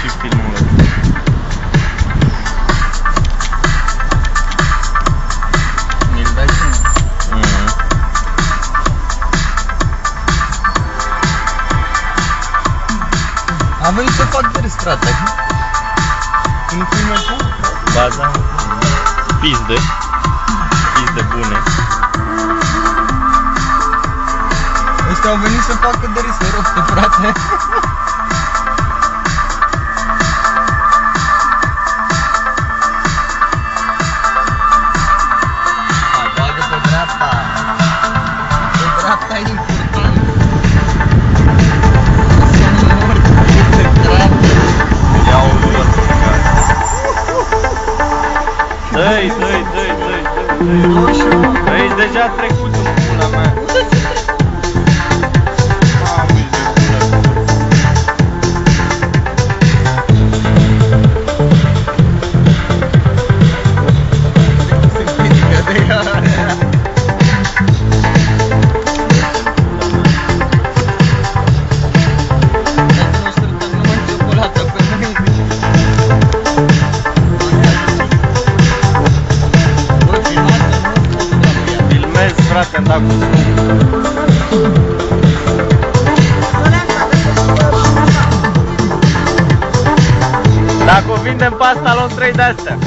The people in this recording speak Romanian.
și filmul ăsta. Mi-l dai și mie. Am venit să fac de râs, frate. Nu filmezi tu? Ba da. Pizde bune. Ăștia au venit să facă de râs, roste, frate. Bagă pe dreapta. Pe dreapta e important. Să nu mori. Ia o luă. Dă-i. Ești deja trecut în pula mea. Frate, am dat cu dacă o vindem pe asta, luăm 3 de astea.